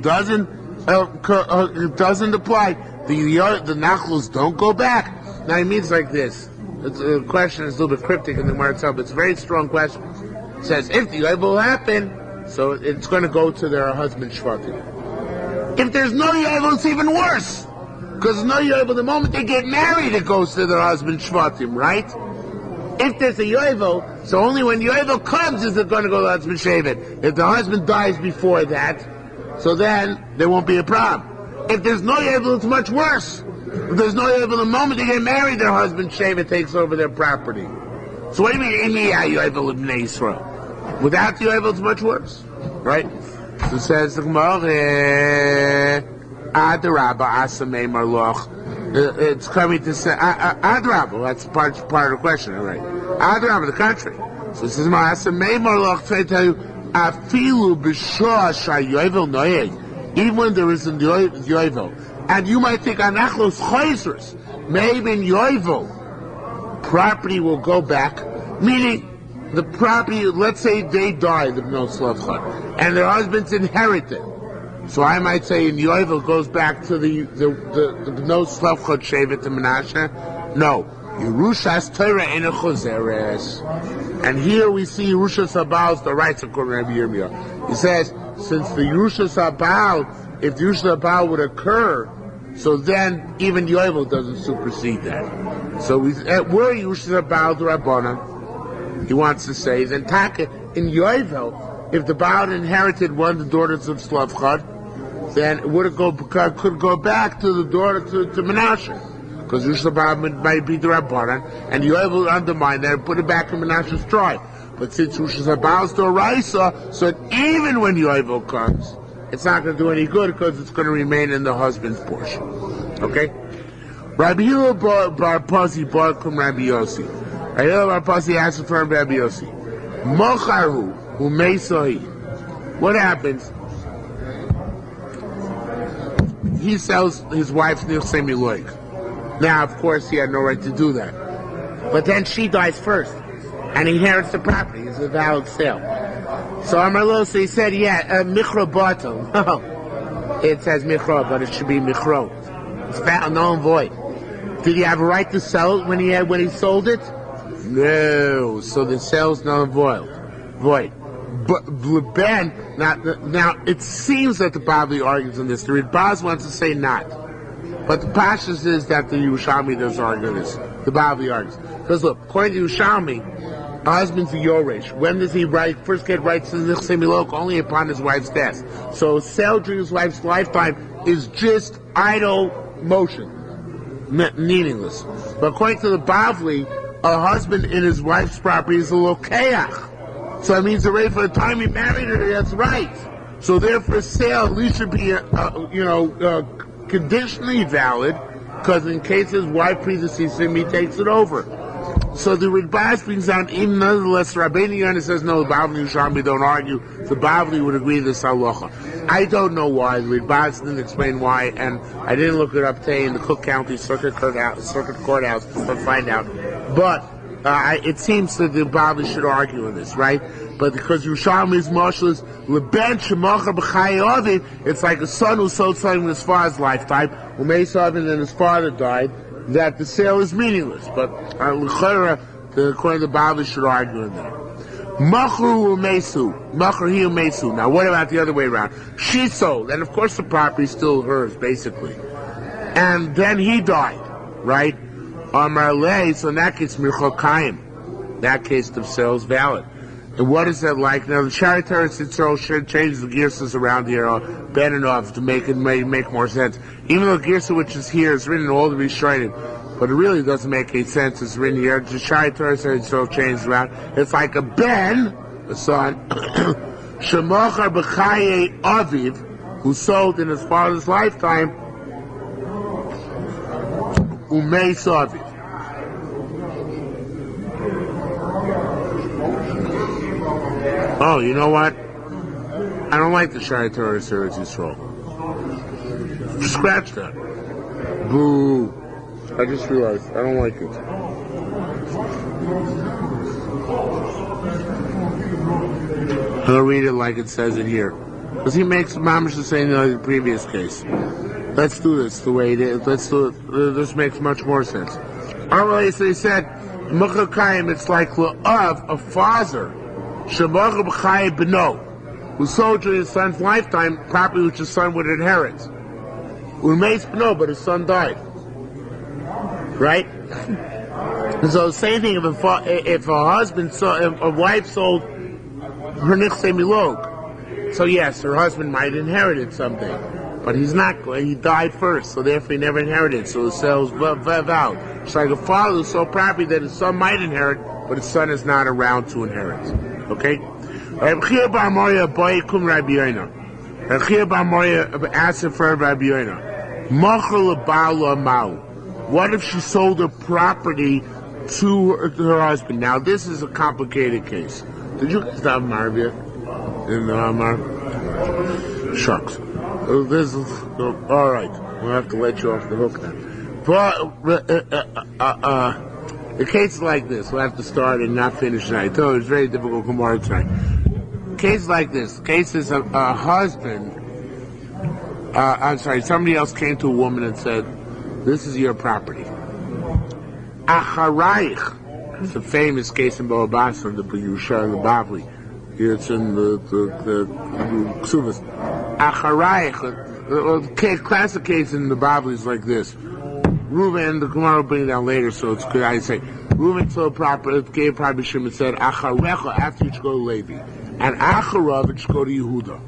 doesn't apply, the nachlos don't go back. Now it means like this. The question is a little bit cryptic in the Gemara itself, but it's a very strong question. It says, if the yovel will happen, so it's going to go to their husband shvatim. If there's no yovel, it's even worse. Because no yovel, the moment they get married, it goes to their husband shvatim, right? If there's a yovel, so only when yovel comes is it going to go to the husband shevet. If the husband dies before that, so then there won't be a problem. If there's no yovel, it's much worse. If there's no yovel, the moment they get married, their husband shevet takes over their property. So what do you mean, yovel of Bnei Yisrael? Without the yovel, it's much worse, right? So it says the Gemara, Adarabba Asamei Marloch. It's coming to say Adarabba. That's part of the question, all right? Adarabba, the country. So it says Asamei Marloch. I tell you, Afilu b'shah shayovel noyeg. Even when there isn't yovel, and you might think Anachlos Chayzers, maybe in yovel, property will go back, meaning. The property, let's say they die, the B'no Slavcha, and their husbands inherit it. So I might say in yovel goes back to the B'no Slavcha shevet to Menashe. No, Yerushas Torah in a choseres. And here we see Yerushas Habal, the rights of Rabbi Yirmiyah. He says, since the Yerushas Habal, if the Yerushas Habal would occur, so then even yovel doesn't supersede that. So we're Yerushas Habal the Rabbana. He wants to say, then Taka, in yovel, if the Baal inherited one of the daughters of Slavchad, then it could go back to the daughter to Menashe. Because Yerushal might be the Rabbanan, and yovel will undermine that and put it back in Menashe's tribe. But since Yerushal Baal is the Raisa, so even when yovel comes, it's not going to do any good because it's going to remain in the husband's portion. Okay? Rabbi Yehuda bar Pazi bar kum Rabbi Yossi. I hear about Pasi asking for Rabbi Yossi. Mocharu who may sahi. What happens? He sells his wife's nirchei miloik. Now, of course, he had no right to do that. But then she dies first, and he inherits the property. It's a valid sale. So Amar he said, michro batel. No, it says michro, but it should be michro. It's found null and void. Did he have a right to sell it when he sold it? No, so the sale's null and void. But Ben, now it seems that the Bavli argues on this. The Ridbaz wants to say not, but the Pashas is that the Yerushalmi does argue this. The Bavli argues because look, according to Yerushalmi, a husband's a Yoresh. When does he first get rights to the Nechsei Milok? Only upon his wife's death. So sale during his wife's lifetime is just idle motion, meaningless. But according to the Bavli, a husband in his wife's property is a lokeach. So it means already for the time he married her, that's right. So therefore, sale at least should be, conditionally valid, because in case his wife predeceases him, he takes it over. So the Ridbaz brings down, even nonetheless, Rabbeinu Yonah says, no, the Bavli and Yerushalmi don't argue. The Bavli would agree this halacha. I don't know why. The Ridbaz didn't explain why, and I didn't look it up today in the Cook County Circuit Courthouse to find out. But it seems that the Bavli should argue in this, right? But because Yerushalmi's marshal is Leben Shemacha B'Chayav, it's like a son who sold something in his father's lifetime, who made something and his father died, that the sale is meaningless. But According to the Bible, should argue in there. Machru umesu. Machru hi umesu. Now, what about the other way around? She sold, and of course the property is still hers, basically. And then he died, right? Amar lei, so in that case, mirchol kaim. That case, the sale is valid. And what is that like? Now, the Sharitar Sitzro should change the Girsas around here, bad enough to make it make more sense. Even though Girsa, which is here, is written in all the Rishonim, but it really doesn't make any sense. It's written here. The Sharitar Sitzro changed around. It's like a ben, a son, Shemochar B'chaye Aviv, who sold in his father's lifetime, Umeis Aviv. Oh, you know what? I don't like the Shai Torah Seretz Yisrael. Scratch that. Boo. I just realized I don't like it. I'm going to read it like it says it here. Because he makes Mamish the same in the previous case. Let's do this the way it is. Let's do it. This makes much more sense. Alright, so he said, Mechakayim, it's like of a father. Shemach b'chai b'no, who sold during his son's lifetime property which his son would inherit. Umeis b'no, but his son died. Right? So the same thing if a husband, if a wife sold her nichsei milog, so yes, her husband might inherit it someday, but he's not going. He died first, so therefore he never inherited. So the sales vowed. It's like a father who sold property that his son might inherit, but his son is not around to inherit. Okay? Reb Chia bar Moria boikum Rabbi Yoina. Reb Chia bar Moria asked for Rabbi Yoina. Machal ba'ala mau. What if she sold her property to her husband? Now this is a complicated case. Did you stop Marvia in the Amar? Shucks. This is all right. We'll have to let you off the hook then. But the case is like this. We'll have to start and not finish tonight. I told you it's very difficult tomorrow tonight. Case like this. Case is a husband. Somebody else came to a woman and said, "This is your property." Acharayich. It's a famous case in Boabas in the Yerushalmi Bavli. It's in the Kesuvos. Acharayich. The classic case in the Bavli is like this. Reuben, the Gemara will bring it down later, so it's good. I say, Reuben sold property, gave property to Shimon, and said, Acharecha, after you should go to Levi, and Acharav, it should go to Yehuda.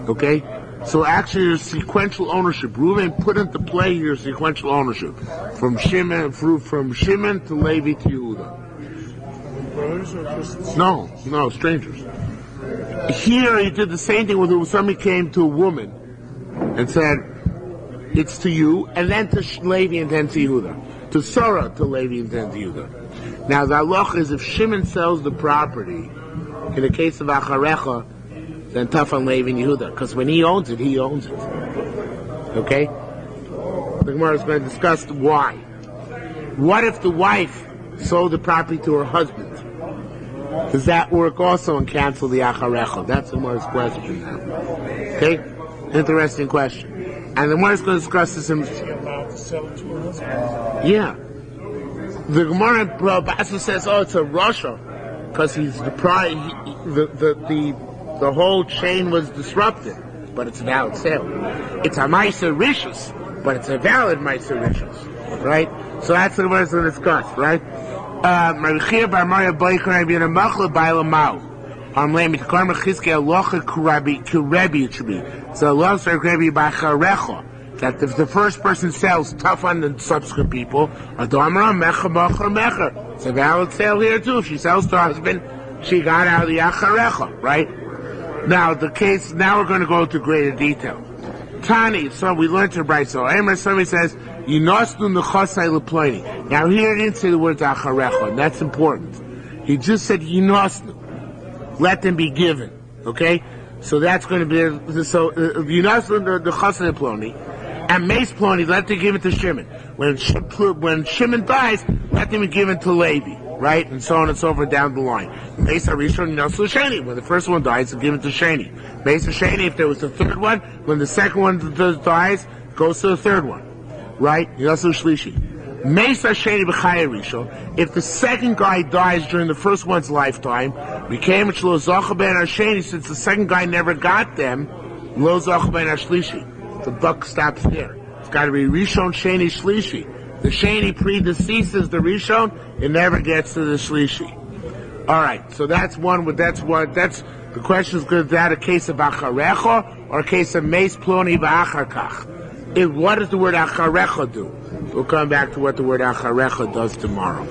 Okay? So actually, there's sequential ownership. Reuben put into play here sequential ownership from Shimon to Levi to Yehuda. Brothers or just No, strangers. Here, he did the same thing when somebody came to a woman and said, it's to you, and then to Levi, and then to Yehuda. To Sarah, to Levi, and then to Yehuda. Now, the halach is if Shimon sells the property, in the case of Acharecha, then tough on Levi and Yehuda. Because when he owns it, he owns it. Okay? The Gemara is going to discuss why. What if the wife sold the property to her husband? Does that work also and cancel the Acharecha? That's the Gemara's question now. Okay? Interesting question. And the Gemara is going to discuss this in... Yeah. The Gemara in Basa says, it's a Rasha, because he's the whole chain was disrupted, but it's a valid sale. It's a Meiser Rishus, but it's a valid Meiser Rishus. Right? So that's what the Gemara is going to discuss, right? So Allah said, that if the first person sells tough on the subsequent people, it's a valid sale here too. If she sells to her husband, she got out of the acharecha, right? Now we're going to go into greater detail. Tani, so we learned to write so. Somebody says, Yinosnu nechasai leploini. Now here it didn't say the words acharecha, and that's important. He just said Yinosnu. Let them be given. Okay? So that's going to be, Yinosnu nechasai leploini. And Mace Ploni, let them give it to Shimon. When Shimon dies, let them be given to Levi, right? And so on and so forth down the line. Mace Harishon, Yinosu Sheni. When the first one dies, it's given to Sheni. Mace Sheni, if there was a third one, when the second one dies, goes to the third one, right? Yinosu Shlishi. Mesa Sheni B'chaya Rishon. If the second guy dies during the first one's lifetime, became Lo Zocha Ben Hasheni, since the second guy never got them, Lo Zocha Ben Hashlishi. The buck stops there. It's got to be Rishon Sheni Shlishi. The Sheni predeceases the Rishon, it never gets to the Shlishi. Alright, so that's one, the question is, is that a case of Acharecha, or a case of Meis Ploni V'Acharkach? What does the word Acharecha do? We'll come back to what the word Acharecha does tomorrow.